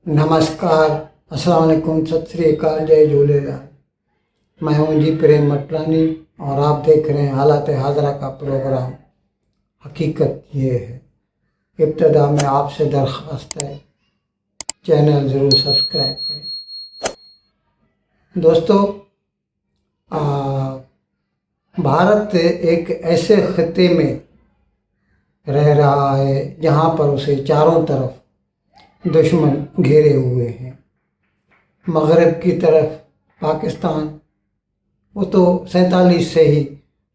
नमस्कार, अस्सलाम वालेकुम, सत श्री अकाल, जय झूलेलाल। मैं हूं जी प्रेम मटलानी और आप देख रहे हैं हालात हाजरा का प्रोग्राम। हकीकत ये है, इब्तदा में आपसे दरख्वास्त है, चैनल ज़रूर सब्सक्राइब करें। दोस्तों, भारत एक ऐसे खित्ते में रह रहा है जहाँ पर उसे चारों तरफ दुश्मन घेरे हुए हैं। मगरब की तरफ पाकिस्तान, वो तो 47 से ही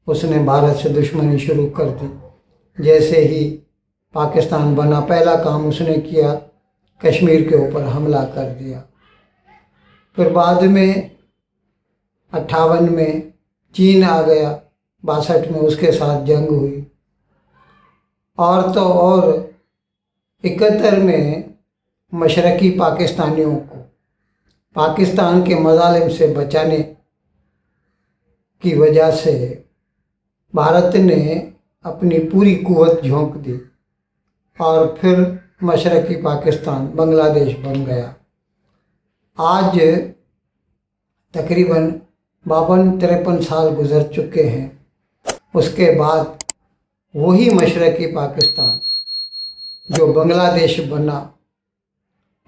उसने भारत से दुश्मनी शुरू कर दी। जैसे ही पाकिस्तान बना, पहला काम उसने किया, कश्मीर के ऊपर हमला कर दिया। फिर बाद में 58 में चीन आ गया, 62 में उसके साथ जंग हुई, और तो और 71 में मशरकी पाकिस्तानियों को पाकिस्तान के मजालिम से बचाने की वजह से भारत ने अपनी पूरी कुव्वत झोंक दी और फिर मशरकी पाकिस्तान बांग्लादेश बन गया। आज तकरीबन 52-53 साल गुजर चुके हैं। उसके बाद वही मशरकी पाकिस्तान जो बांग्लादेश बना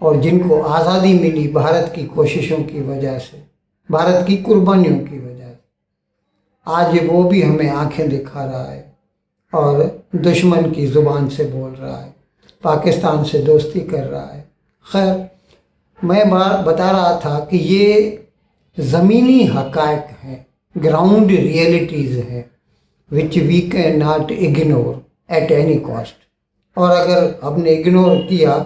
और जिनको आज़ादी मिली भारत की कोशिशों की वजह से, भारत की कुर्बानियों की वजह से, आज वो भी हमें आंखें दिखा रहा है और दुश्मन की ज़ुबान से बोल रहा है, पाकिस्तान से दोस्ती कर रहा है। खैर, मैं बता रहा था कि ये ज़मीनी हक़ाइक़ हैं, ग्राउंड रियलिटीज़ हैं, which we cannot ignore at any cost. और अगर हमने इग्नोर किया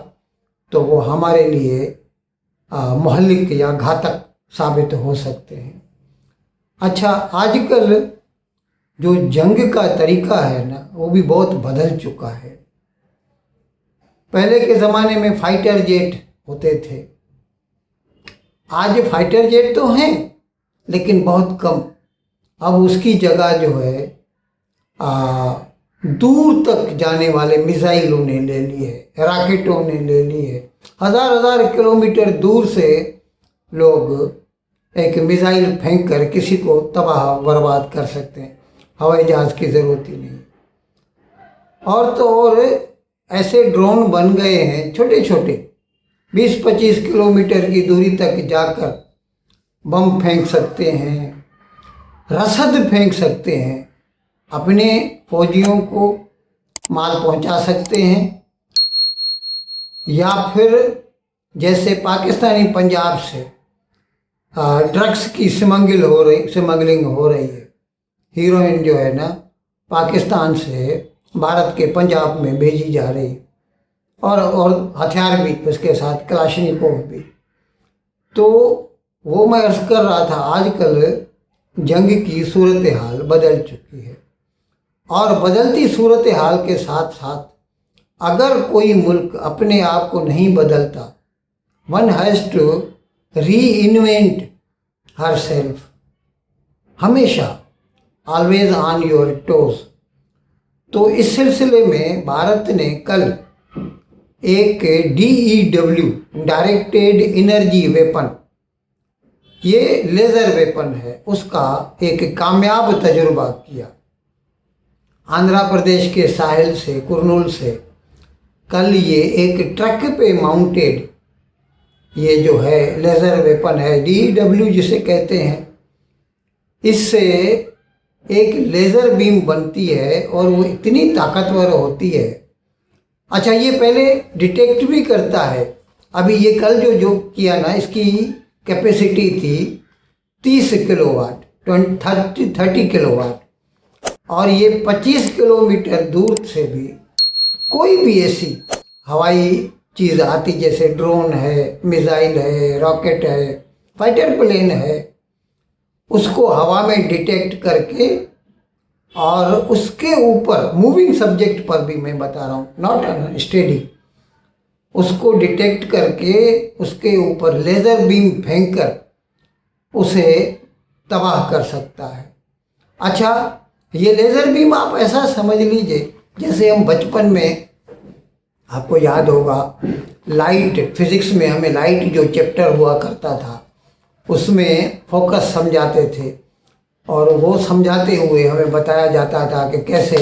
तो वो हमारे लिए मुहल्लिक या घातक साबित हो सकते हैं। अच्छा, आजकल जो जंग का तरीका है ना, वो भी बहुत बदल चुका है। पहले के ज़माने में फाइटर जेट होते थे, आज फाइटर जेट तो हैं लेकिन बहुत कम। अब उसकी जगह जो है दूर तक जाने वाले मिसाइलों ने ले ली है, रॉकेटों ने ले ली है। हजार किलोमीटर दूर से लोग एक मिसाइल फेंक कर किसी को तबाह बर्बाद कर सकते हैं, हवाई जहाज़ की ज़रूरत ही नहीं। और तो और ऐसे ड्रोन बन गए हैं, छोटे छोटे 20-25 किलोमीटर की दूरी तक जाकर बम फेंक सकते हैं, रसद फेंक सकते हैं, अपने फौजियों को माल पहुंचा सकते हैं। या फिर जैसे पाकिस्तानी पंजाब से ड्रग्स की स्मगलिंग हो रही है, हीरोइन जो है ना पाकिस्तान से भारत के पंजाब में भेजी जा रही है, और हथियार भी उसके साथ, कलाशनिकोव भी। तो वो मैं अर्ज़ कर रहा था, आजकल जंग की सूरत हाल बदल चुकी है, और बदलती सूरत हाल के साथ साथ अगर कोई मुल्क अपने आप को नहीं बदलता, one has to reinvent herself, हमेशा ऑलवेज ऑन योर टोज। तो इस सिलसिले में भारत ने कल एक DEW, डायरेक्टेड एनर्जी वेपन, ये लेज़र वेपन है, उसका एक कामयाब तजुर्बा किया। आंध्र प्रदेश के साहिल से, कुरनूल से कल ये एक ट्रक पे माउंटेड ये जो है लेज़र वेपन है, DEW जिसे कहते हैं, इससे एक लेज़र बीम बनती है और वो इतनी ताकतवर होती है। अच्छा, ये पहले डिटेक्ट भी करता है। अभी ये कल जो किया ना, इसकी कैपेसिटी थी 30 किलोवाट, 30 किलोवाट, और ये 25 किलोमीटर दूर से भी कोई भी ऐसी हवाई चीज़ आती, जैसे ड्रोन है, मिसाइल है, रॉकेट है, फाइटर प्लेन है, उसको हवा में डिटेक्ट करके और उसके ऊपर मूविंग सब्जेक्ट पर भी मैं बता रहा हूँ, नॉट स्टेडी, उसको डिटेक्ट करके उसके ऊपर लेज़र बीम फेंक कर उसे तबाह कर सकता है। अच्छा, ये लेज़र बीम आप ऐसा समझ लीजिए जैसे हम बचपन में आपको याद होगा लाइट, फिजिक्स में हमें लाइट जो चैप्टर हुआ करता था उसमें फोकस समझाते थे, और वो समझाते हुए हमें बताया जाता था कि कैसे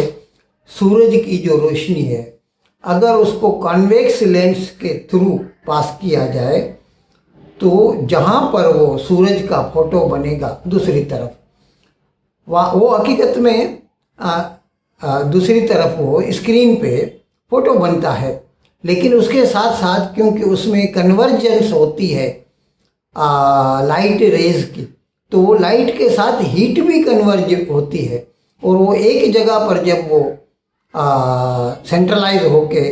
सूरज की जो रोशनी है अगर उसको कॉन्वेक्स लेंस के थ्रू पास किया जाए तो जहाँ पर वो सूरज का फोटो बनेगा दूसरी तरफ, वो हकीकत में दूसरी तरफ वो स्क्रीन पे फोटो बनता है, लेकिन उसके साथ साथ क्योंकि उसमें कन्वर्जेंस होती है लाइट रेज की, तो वो लाइट के साथ हीट भी कन्वर्ज होती है, और वो एक जगह पर जब वो सेंट्रलाइज होके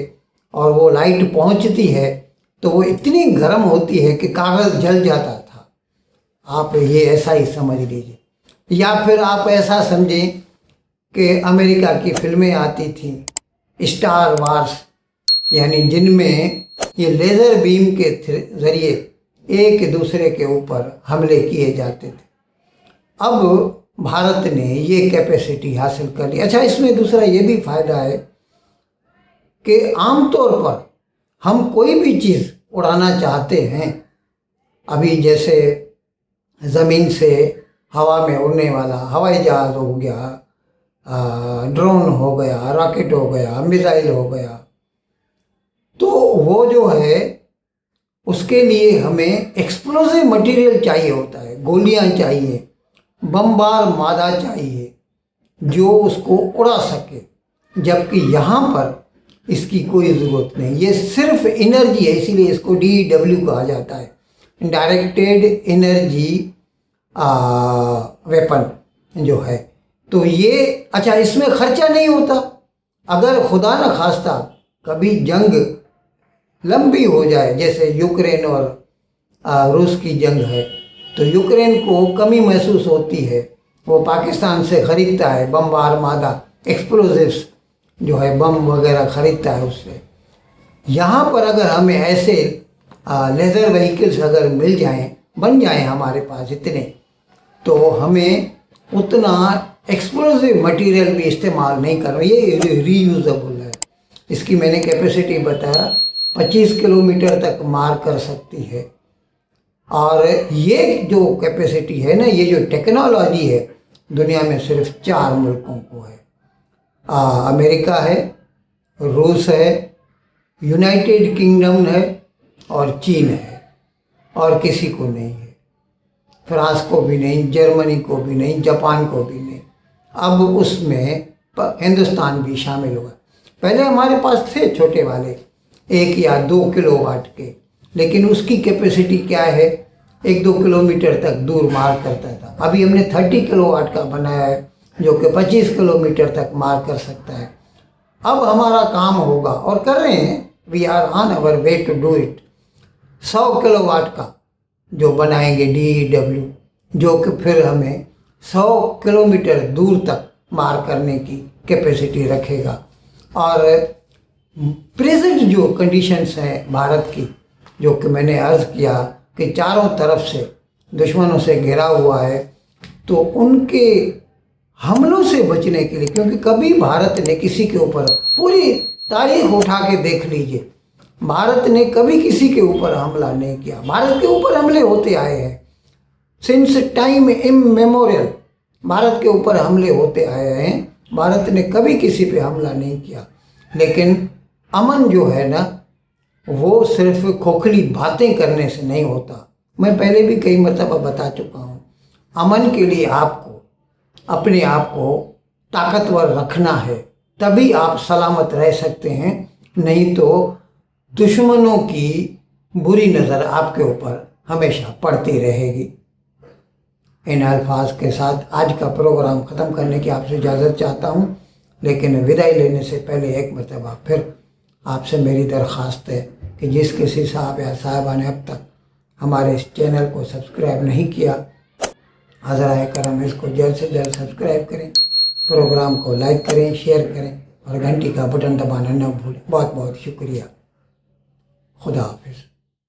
और वो लाइट पहुंचती है तो वो इतनी गर्म होती है कि कागज़ जल जाता था। आप ये ऐसा ही समझ लीजिए, या फिर आप ऐसा समझें कि अमेरिका की फिल्में आती थी स्टार वार्स, यानी जिनमें ये लेज़र बीम के ज़रिए एक दूसरे के ऊपर हमले किए जाते थे। अब भारत ने ये कैपेसिटी हासिल कर ली। अच्छा, इसमें दूसरा ये भी फ़ायदा है कि आमतौर पर हम कोई भी चीज़ उड़ाना चाहते हैं, अभी जैसे ज़मीन से हवा में उड़ने वाला हवाई जहाज़ हो गया, ड्रोन हो गया, रॉकेट हो गया, मिसाइल हो गया, तो वो जो है उसके लिए हमें एक्सप्लोसिव मटेरियल चाहिए होता है, गोलियां चाहिए, बमबार मादा चाहिए जो उसको उड़ा सके, जबकि यहाँ पर इसकी कोई ज़रूरत नहीं। ये सिर्फ एनर्जी है, इसीलिए इसको DW कहा जाता है, डायरेक्टेड एनर्जी वेपन जो है। तो ये अच्छा, इसमें खर्चा नहीं होता। अगर खुदा न खास्ता कभी जंग लंबी हो जाए, जैसे यूक्रेन और रूस की जंग है, तो यूक्रेन को कमी महसूस होती है, वो पाकिस्तान से ख़रीदता है बमबार मादा एक्सप्लोजिव्स जो है, बम वगैरह ख़रीदता है उससे। यहाँ पर अगर हमें ऐसे लेज़र व्हीकल्स अगर मिल जाएं, बन जाएं हमारे पास इतने, तो हमें उतना एक्सप्लोसिव मटेरियल भी इस्तेमाल नहीं करना। ये रीयूजेबल है। इसकी मैंने कैपेसिटी बताया 25 किलोमीटर तक मार कर सकती है। और ये जो कैपेसिटी है ना, ये जो टेक्नोलॉजी है, दुनिया में सिर्फ 4 मुल्कों को है। अमेरिका है, रूस है, यूनाइटेड किंगडम है और चीन है, और किसी को नहीं है। फ्रांस को भी नहीं, जर्मनी को भी नहीं, जापान को भी नहीं। अब उसमें हिंदुस्तान भी शामिल हुआ। पहले हमारे पास थे छोटे वाले 1 या 2 किलोवाट के, लेकिन उसकी कैपेसिटी क्या है, 1-2 किलोमीटर तक दूर मार करता था। अभी हमने 30 किलोवाट का बनाया है जो कि 25 किलोमीटर तक मार कर सकता है। अब हमारा काम होगा, और कर रहे हैं, we are on our way to do it, 100 kilowatt का जो बनाएंगे DW, जो कि फिर हमें 100 किलोमीटर दूर तक मार करने की कैपेसिटी रखेगा। और प्रेजेंट जो कंडीशंस हैं भारत की, जो कि मैंने अर्ज़ किया कि चारों तरफ से दुश्मनों से घिरा हुआ है, तो उनके हमलों से बचने के लिए, क्योंकि कभी भारत ने किसी के ऊपर, पूरी तारीख उठा के देख लीजिए, भारत ने कभी किसी के ऊपर हमला नहीं किया। भारत के ऊपर हमले होते आए हैं, सिंस टाइम इममेमोरियल भारत के ऊपर हमले होते आए हैं। भारत ने कभी किसी पे हमला नहीं किया। लेकिन अमन जो है ना, वो सिर्फ खोखली बातें करने से नहीं होता। मैं पहले भी कई मरतबा बता चुका हूँ, अमन के लिए आपको अपने आप को ताकतवर रखना है, तभी आप सलामत रह सकते हैं। नहीं तो दुश्मनों की बुरी नज़र आपके ऊपर हमेशा पड़ती रहेगी। इन अल्फाज के साथ आज का प्रोग्राम ख़त्म करने की आपसे इजाज़त चाहता हूँ, लेकिन विदाई लेने से पहले एक मरतबा फिर आपसे मेरी दरख्वास्त है कि जिस किसी साहब या साहिबा ने अब तक हमारे इस चैनल को सब्सक्राइब नहीं किया, हज़राए करम इसको जल्द से जल्द सब्सक्राइब करें, प्रोग्राम को लाइक करें, शेयर करें और घंटी का बटन दबाना न भूलें। बहुत बहुत शुक्रिया। खुदा हाफिज़।